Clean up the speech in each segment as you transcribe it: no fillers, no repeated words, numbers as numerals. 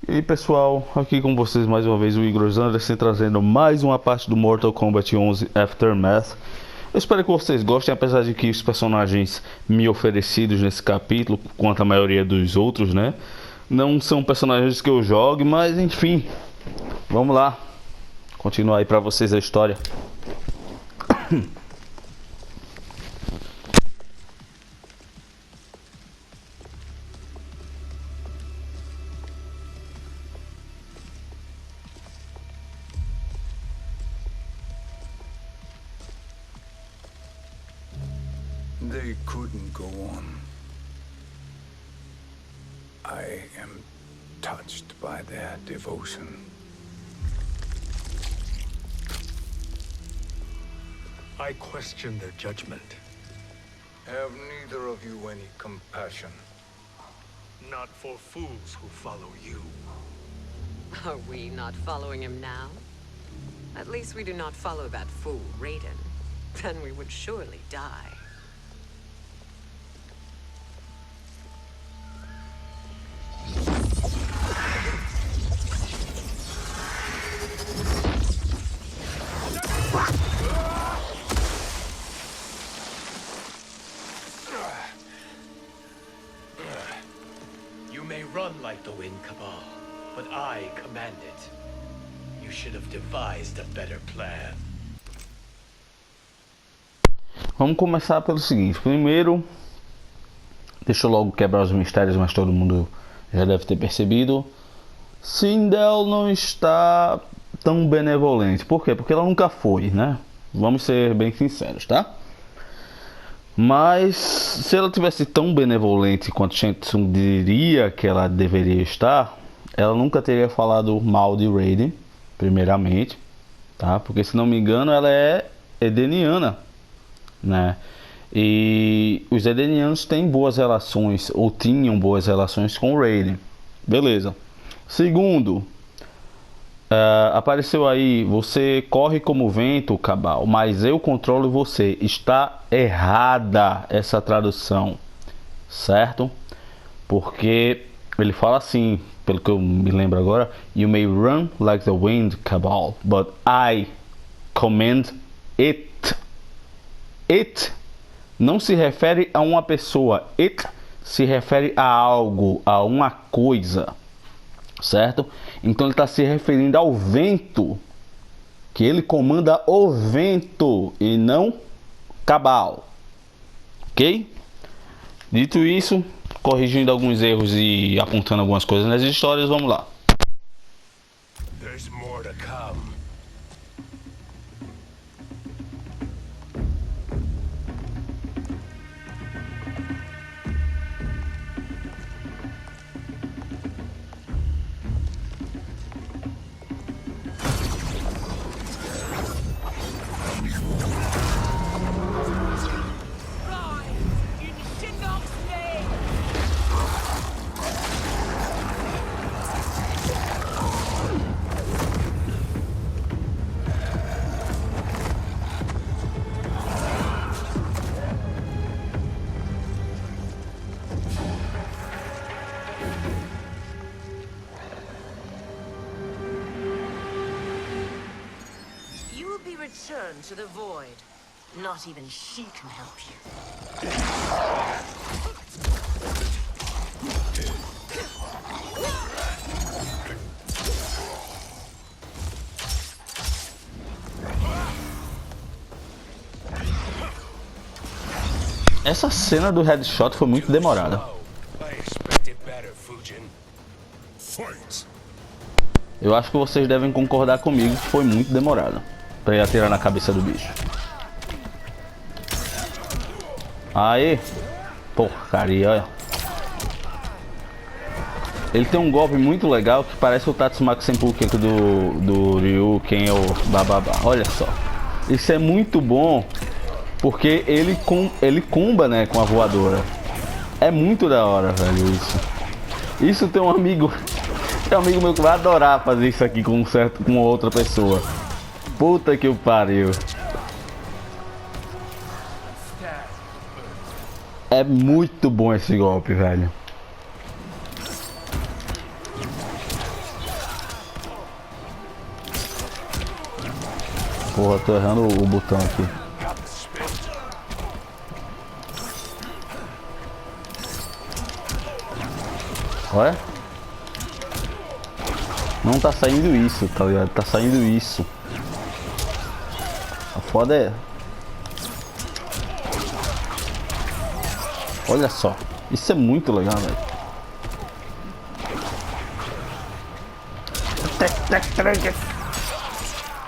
E aí pessoal, aqui com vocês mais uma vez o Igros-Aquino trazendo mais uma parte do Mortal Kombat 11 Aftermath. Eu espero que vocês gostem, apesar de que os personagens me oferecidos nesse capítulo, quanto a maioria dos outros, né, não são personagens que eu jogue, mas enfim, vamos lá, continuar aí pra vocês a história. They couldn't go on. I am touched by their devotion. I question their judgment. Have neither of you any compassion? Not for fools who follow you. Are we not following him now? At least we do not follow that fool, Raiden. Then we would surely die. You may run like the Wind Cabal, but I command it. You should have devised a better plan. Vamos começar pelo seguinte. Primeiro, deixa eu logo quebrar os mistérios, mas todo mundo já deve ter percebido. Sindel não está tão benevolente. Por quê? Porque ela nunca foi, né? Vamos ser bem sinceros, tá? Mas se ela tivesse tão benevolente quanto Shensun diria que ela deveria estar, ela nunca teria falado mal de Raiden, primeiramente, tá? Porque se não me engano ela é edeniana, né? E os edenianos têm boas relações, ou tinham boas relações com o Raiden. Beleza. Segundo, apareceu aí, você corre como vento, Cabal, mas eu controlo você. Está errada essa tradução, certo? Porque ele fala assim, pelo que eu me lembro agora: You may run like the wind, Cabal, but I command it. It não se refere a uma pessoa, it se refere a algo, a uma coisa, certo? Então ele está se referindo ao vento, que ele comanda o vento e não Cabal, ok? Dito isso, corrigindo alguns erros e apontando algumas coisas nas histórias, vamos lá. There's more to come. Return to the void. Not even she can help you. Essa cena do headshot foi muito demorada. Eu acho que vocês devem concordar comigo que foi muito demorada pra ele atirar na cabeça do bicho. Aê! Porcaria, olha. Ele tem um golpe muito legal que parece o Tatsumaki Senpuku do Ryu, quem é o Bababá. Olha só. Isso é muito bom porque ele comba, né, com a voadora. É muito da hora, velho, isso. Isso tem um amigo meu que vai adorar fazer isso aqui com outra pessoa. Puta que o pariu. É muito bom esse golpe, velho. Porra, tô errando o botão aqui. Olha. Não tá saindo isso, tá ligado? Tá saindo isso. A foda é... Olha só. Isso é muito legal, velho.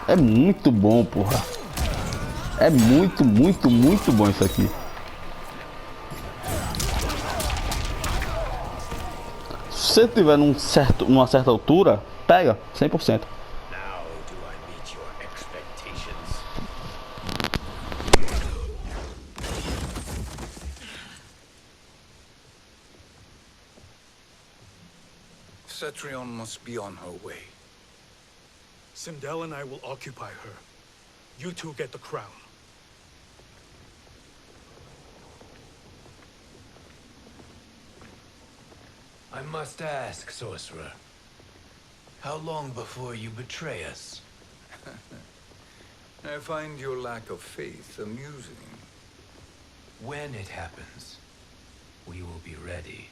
É muito bom, porra. É muito, muito, muito bom isso aqui. Se você tiver numa certa altura, pega 100%. Now do I meet your expectations? Cetrion must be on her way. Sindel and I will occupy her. You two get the crown. I must ask, sorcerer. How long before you betray us? I find your lack of faith amusing. When it happens, we will be ready.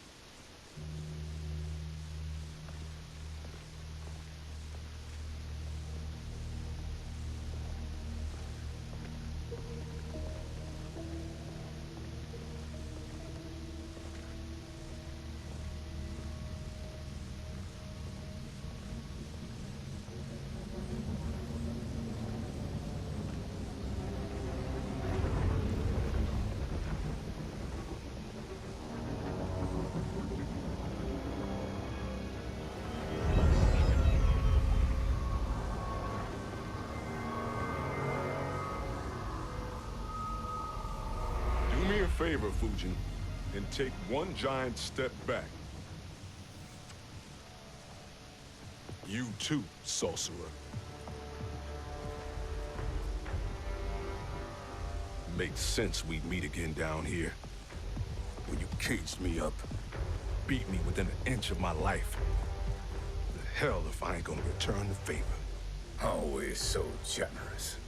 Do me a favor, Fujin, and take one giant step back. You too, sorcerer. Makes sense we'd meet again down here. When you caged me up, beat me within an inch of my life. The hell if I ain't gonna return the favor. Always so generous.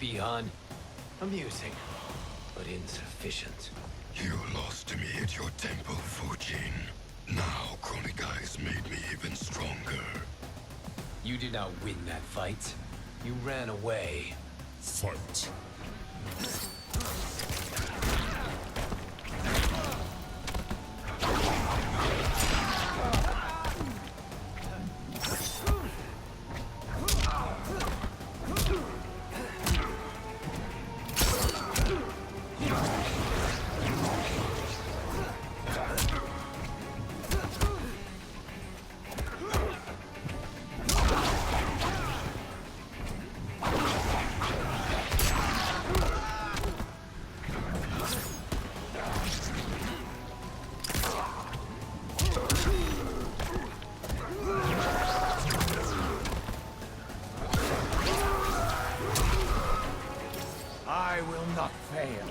Beyond amusing, but insufficient. You lost to me at your temple, Fujin. Now Chronic Eyes made me even stronger. You did not win that fight. You ran away. Fight. I will not fail.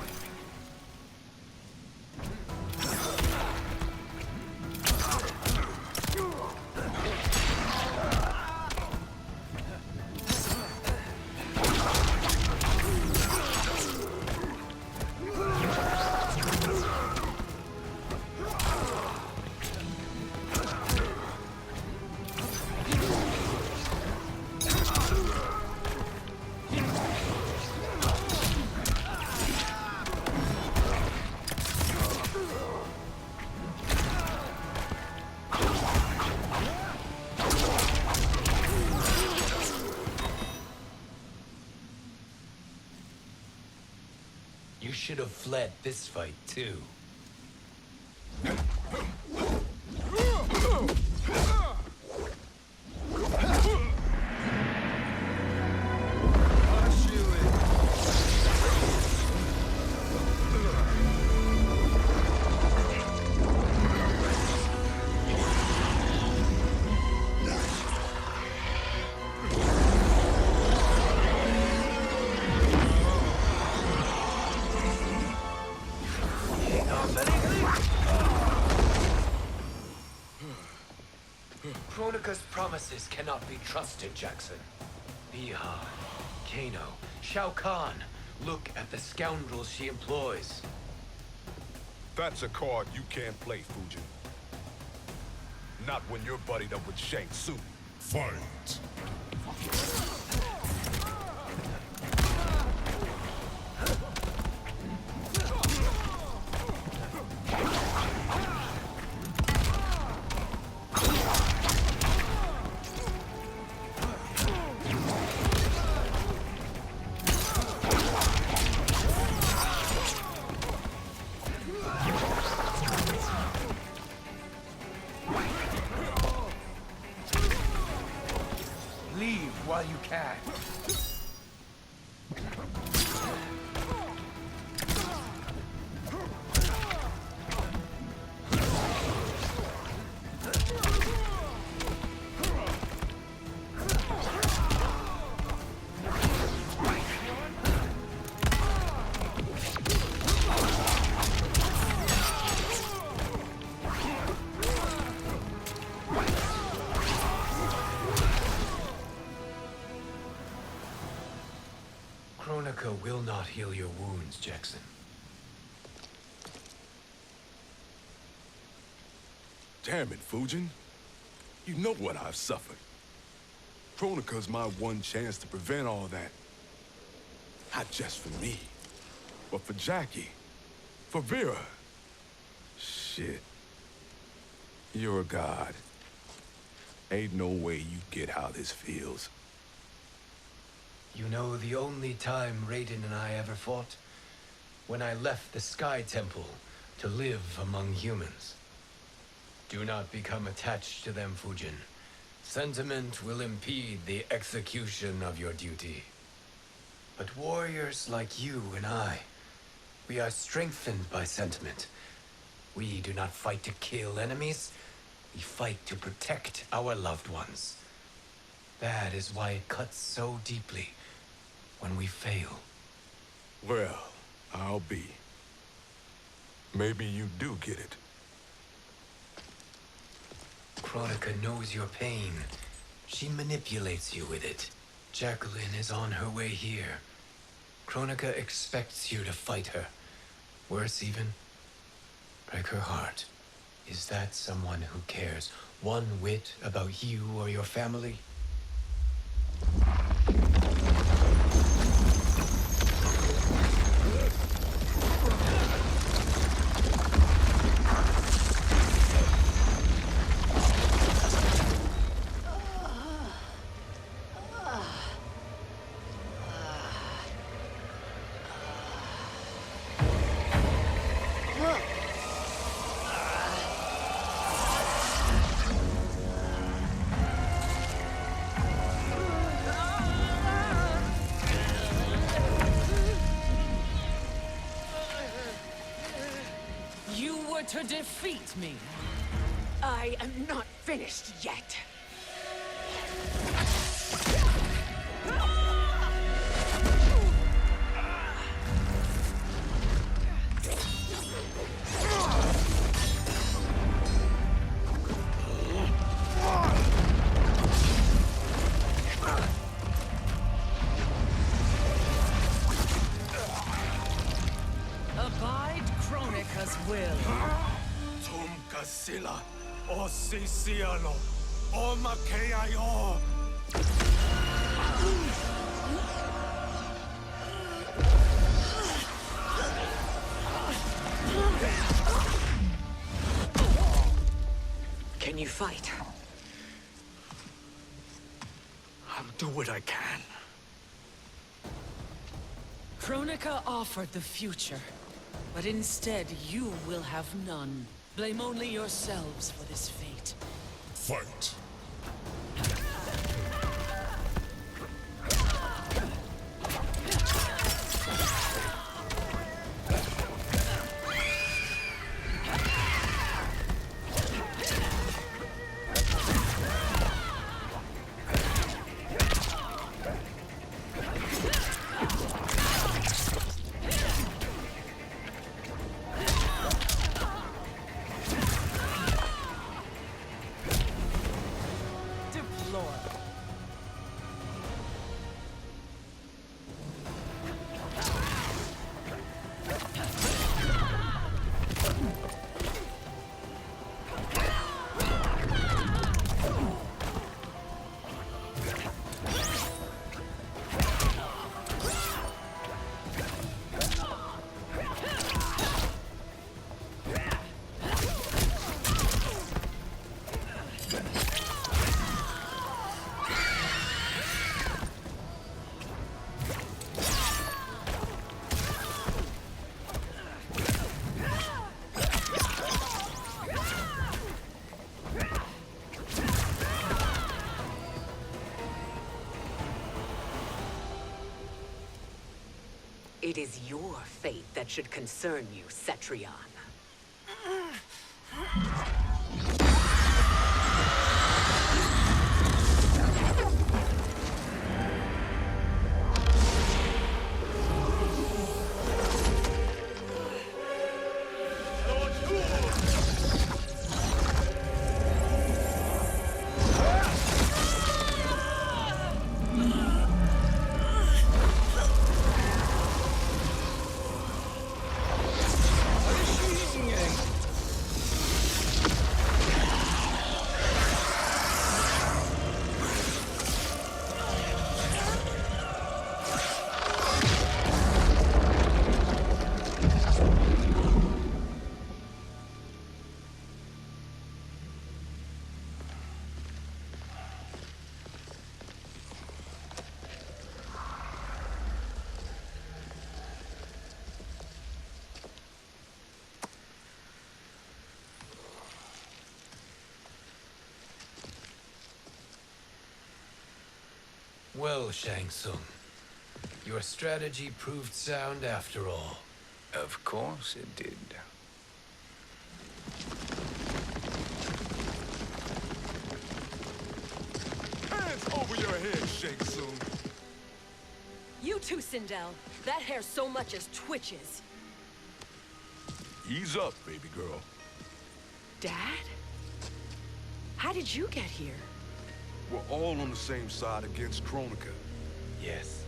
You should have fled this fight, too. Kronika's promises cannot be trusted, Jackson. Bihan, Kano, Shao Kahn. Look at the scoundrels she employs. That's a card you can't play, Fujin. Not when you're buddied up with Shang Tsung. Fight! Leave while you can. Kronika will not heal your wounds, Jackson. Damn it, Fujin. You know what I've suffered. Kronika's my one chance to prevent all that. Not just for me, but for Jackie, for Vera. Shit. You're a god. Ain't no way you get how this feels. You know the only time Raiden and I ever fought? When I left the Sky Temple to live among humans. Do not become attached to them, Fujin. Sentiment will impede the execution of your duty. But warriors like you and I, we are strengthened by sentiment. We do not fight to kill enemies. We fight to protect our loved ones. That is why it cuts so deeply when we fail. Well, I'll be. Maybe you do get it. Kronika knows your pain. She manipulates you with it. Jacqueline is on her way here. Kronika expects you to fight her. Worse even, break her heart. Is that someone who cares one whit about you or your family? To defeat me. I am not finished yet. Abide Kronika's will. Sila, o Siciano, o Makeayo. Can you fight? I'll do what I can. Kronika offered the future, but instead you will have none. Blame only yourselves for this fate. Fight! It is your fate that should concern you, Cetrion. Well, Shang Tsung, your strategy proved sound after all. Of course it did. Hands over your head, Shang Tsung. You too, Sindel. That hair so much as twitches. Ease up, baby girl. Dad? How did you get here? We're all on the same side against Kronika. Yes.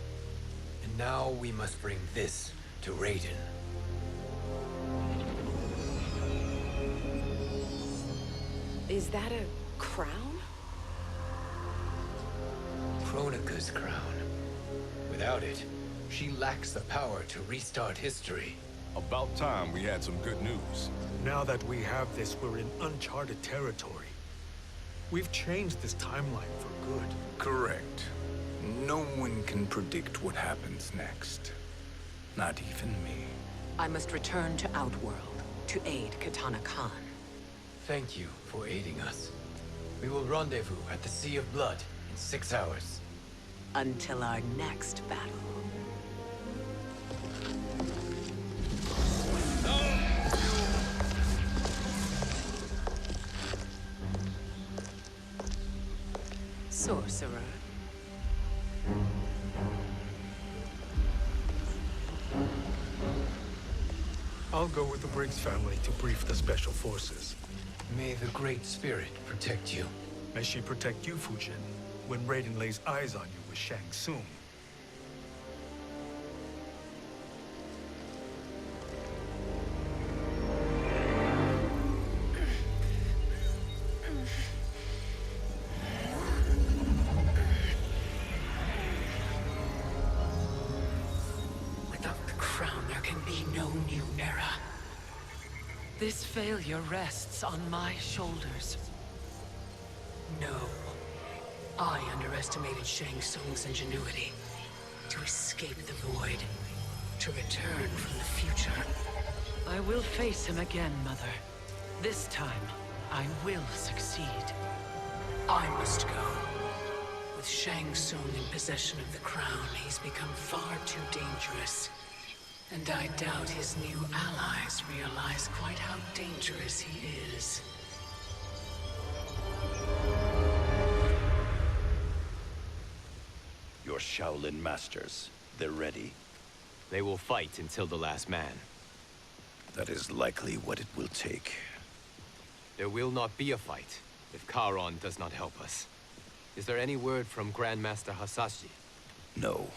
And now we must bring this to Raiden. Is that a crown? Kronika's crown. Without it, she lacks the power to restart history. About time we had some good news. Now that we have this, we're in uncharted territory. We've changed this timeline for good. Correct. No one can predict what happens next. Not even me. I must return to Outworld to aid Katana Khan. Thank you for aiding us. We will rendezvous at the Sea of Blood in 6 hours. Until our next battle. Sorcerer. I'll go with the Briggs family to brief the special forces. May the Great Spirit protect you. May she protect you, Fujin, when Raiden lays eyes on you with Shang Tsung. Without the crown, there can be no new era. This failure rests on my shoulders. No. I underestimated Shang Tsung's ingenuity to escape the void. to return from the future. I will face him again, Mother. This time, I will succeed. I must go. With Shang Tsung in possession of the crown, he's become far too dangerous. And I doubt his new allies realize quite how dangerous he is. Your Shaolin masters, they're ready. They will fight until the last man. That is likely what it will take. There will not be a fight if Charon does not help us. Is there any word from Grandmaster Hasashi? No.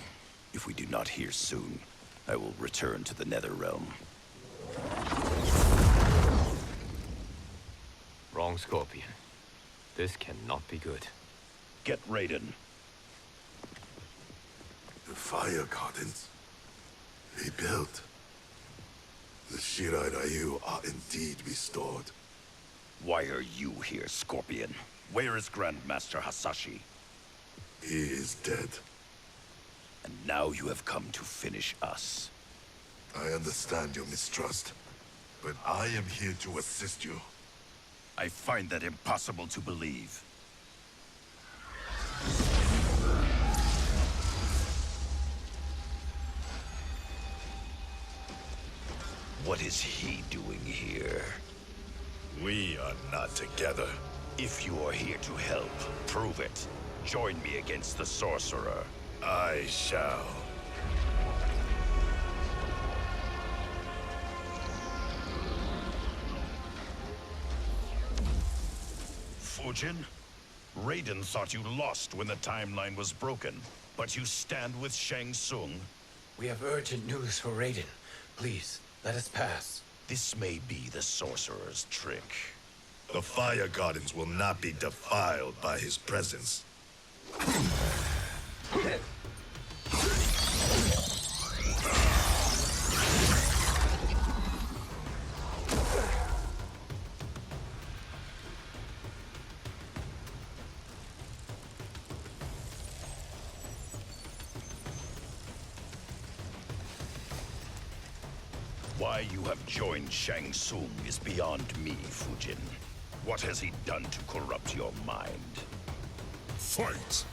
If we do not hear soon, I will return to the Netherrealm. Wrong, Scorpion. This cannot be good. Get Raiden. The fire gardens. Rebuilt. The Shirai Ryu are indeed restored. Why are you here, Scorpion? Where is Grandmaster Hasashi? He is dead. And now you have come to finish us. I understand your mistrust, but I am here to assist you. I find that impossible to believe. What is he doing here? We are not together. If you are here to help, prove it. Join me against the sorcerer. I shall. Fujin? Raiden thought you lost when the timeline was broken, but you stand with Shang Tsung. We have urgent news for Raiden. Please, let us pass. This may be the sorcerer's trick. The fire gardens will not be defiled by his presence. Why you have joined Shang Tsung is beyond me, Fujin. What has he done to corrupt your mind? Fight!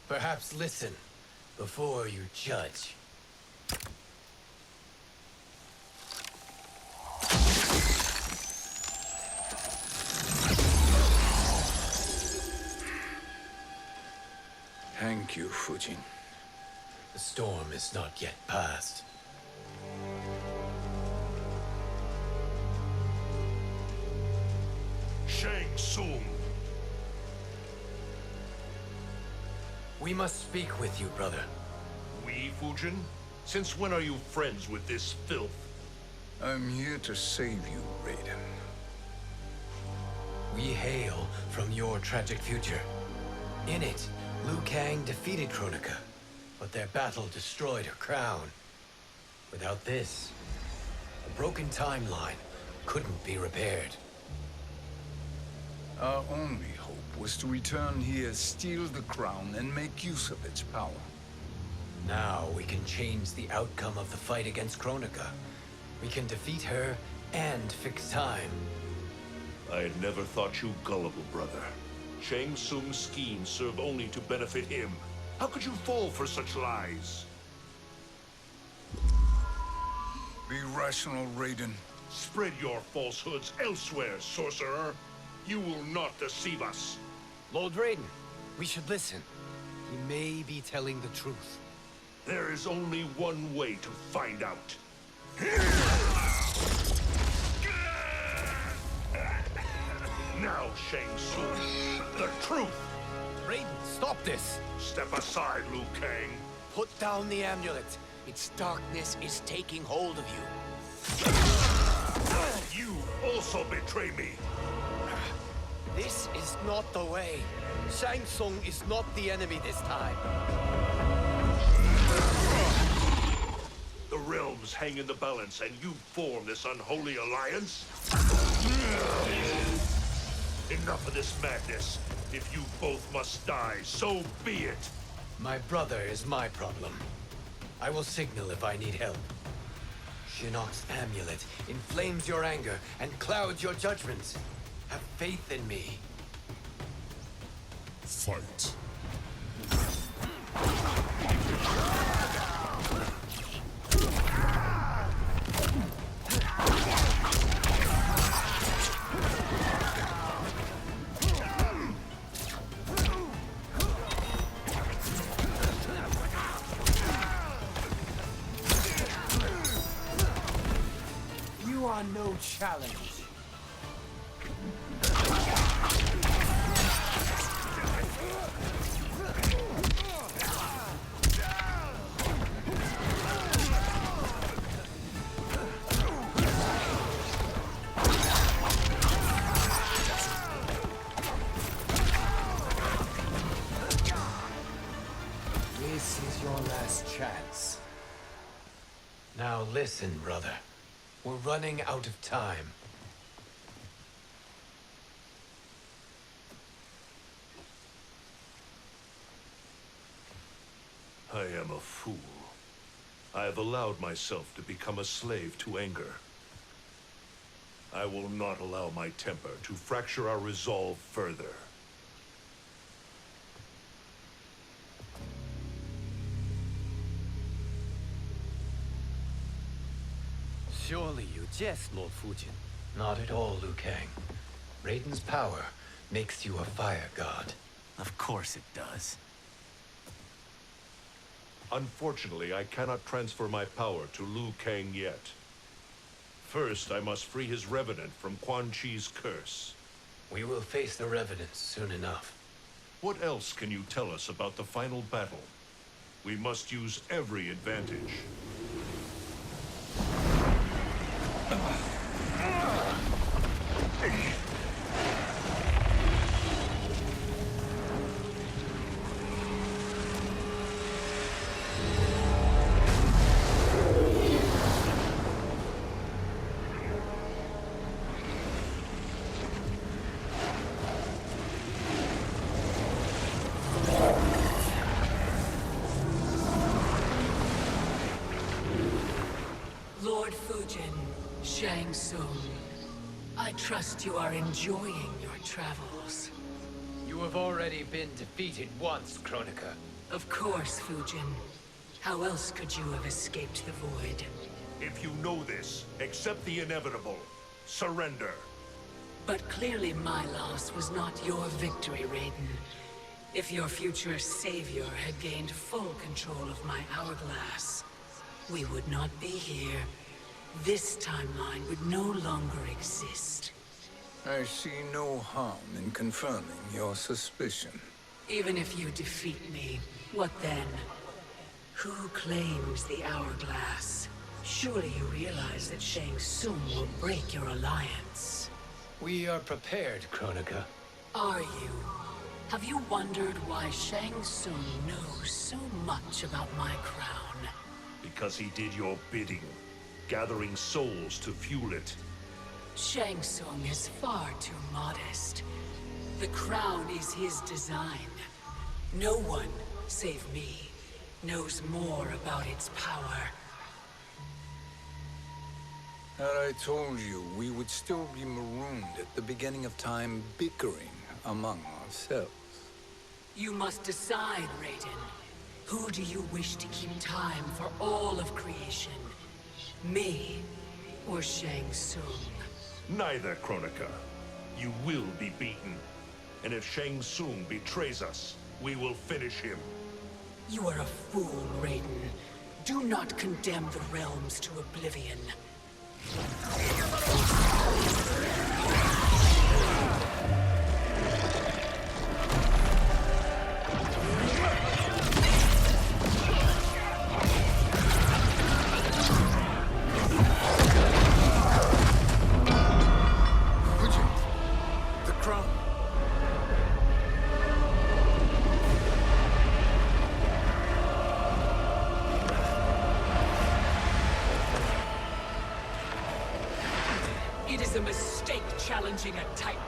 Perhaps listen before you judge. Thank you, Fujin. The storm is not yet past. Shang Tsung! We must speak with you, brother. We, Fujin? Since when are you friends with this filth? I'm here to save you, Raiden. We hail from your tragic future. In it, Liu Kang defeated Kronika, but their battle destroyed her crown. Without this, a broken timeline couldn't be repaired. Our only hope was to return here, steal the crown, and make use of its power. Now we can change the outcome of the fight against Kronika. We can defeat her and fix time. I had never thought you gullible, brother. Shang Tsung's schemes serve only to benefit him. How could you fall for such lies? Be rational, Raiden. Spread your falsehoods elsewhere, sorcerer. You will not deceive us. Lord Raiden, we should listen. He may be telling the truth. There is only one way to find out. Now, Shang Tsung, the truth! Raiden, stop this! Step aside, Liu Kang. Put down the amulet. Its darkness is taking hold of you. You also betray me. This is not the way. Shang Tsung is not the enemy this time. The realms hang in the balance, and you form this unholy alliance? Enough of this madness. If you both must die, so be it. My brother is my problem. I will signal if I need help. Shinnok's amulet inflames your anger and clouds your judgments. Have faith in me. Fight. You are no challenge. This is your last chance. Now listen, brother. We're running out of time. I am a fool. I have allowed myself to become a slave to anger. I will not allow my temper to fracture our resolve further. Surely you jest, Lord Fujin. Not at all, Liu Kang. Raiden's power makes you a fire god. Of course it does. Unfortunately, I cannot transfer my power to Liu Kang yet. First, I must free his revenant from Quan Chi's curse. We will face the Revenants soon enough. What else can you tell us about the final battle? We must use every advantage. Lord Fujin, Shang Tsung, I trust you are enjoying your travels. You have already been defeated once, Kronika. Of course, Fujin. How else could you have escaped the void? If you know this, accept the inevitable. Surrender. But clearly my loss was not your victory, Raiden. If your future savior had gained full control of my hourglass, we would not be here. This timeline would no longer exist. I see no harm in confirming your suspicion. Even if you defeat me, what then? Who claims the hourglass? Surely you realize that Shang Tsung will break your alliance. We are prepared, Kronika. Are you? Have you wondered why Shang Tsung knows so much about my crown? Because he did your bidding, gathering souls to fuel it. Shang Tsung is far too modest. The crown is his design. No one, save me, knows more about its power. Had I told you, we would still be marooned at the beginning of time, bickering among ourselves. You must decide, Raiden. Who do you wish to keep time for all of creation? Me or Shang Tsung? Neither, Kronika. You will be beaten. And if Shang Tsung betrays us, we will finish him. You are a fool, Raiden. Do not condemn the realms to oblivion. Fujin, the crown. It is a mistake challenging a Titan.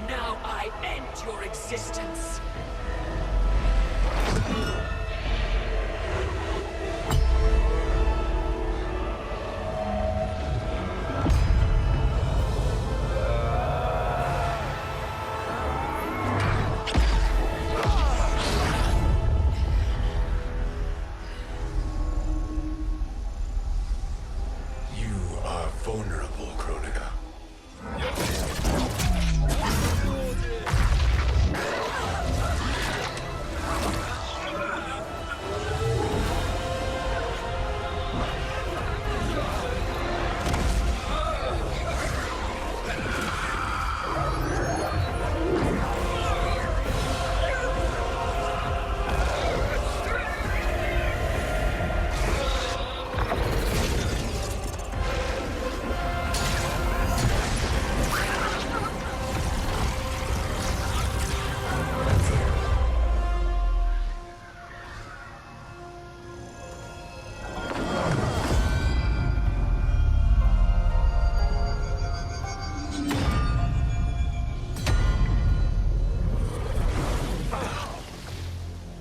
Now I end your existence. You are vulnerable, Kronika.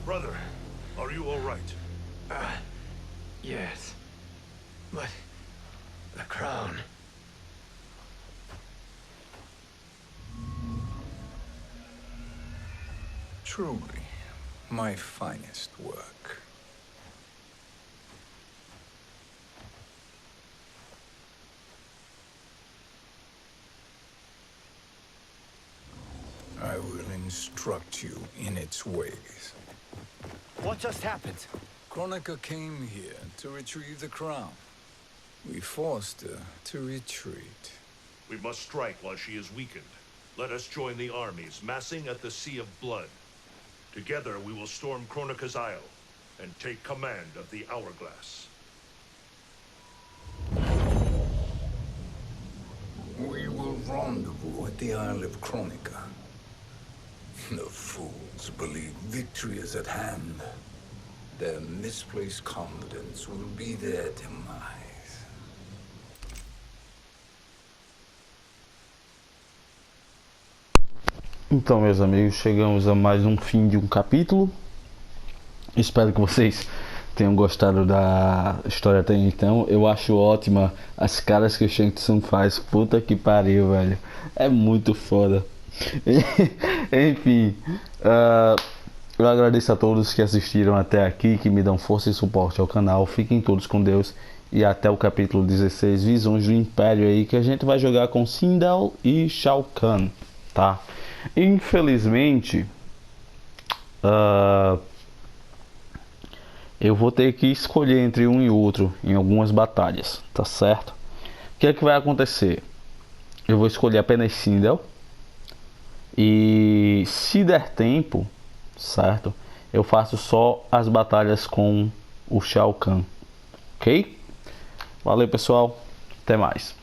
Brother, are you all right? Yes. But the crown. Truly, my finest work. I will instruct you in its ways. What just happened? Kronika came here to retrieve the crown. We forced her to retreat. We must strike while she is weakened. Let us join the armies massing at the Sea of Blood. Together we will storm Kronika's Isle and take command of the Hourglass. We will rendezvous at the Isle of Kronika. The fools believe victory is at hand. Their misplaced confidence will be their demise. Então, meus amigos, chegamos a mais um fim de um capítulo. Espero que vocês tenham gostado da história até então. Eu acho ótima as caras que o Shang Tsung faz. Puta que pariu, velho. É muito foda. Enfim, eu agradeço a todos que assistiram até aqui, que me dão força e suporte ao canal. Fiquem todos com Deus e até o capítulo 16, Visões do Império aí, que a gente vai jogar com Sindel e Shao Kahn, tá? Infelizmente, eu vou ter que escolher entre um e outro em algumas batalhas, tá certo? O que é que vai acontecer? Eu vou escolher apenas Sindel. E se der tempo, certo? Eu faço só as batalhas com o Shao Kahn, ok? Valeu, pessoal, até mais.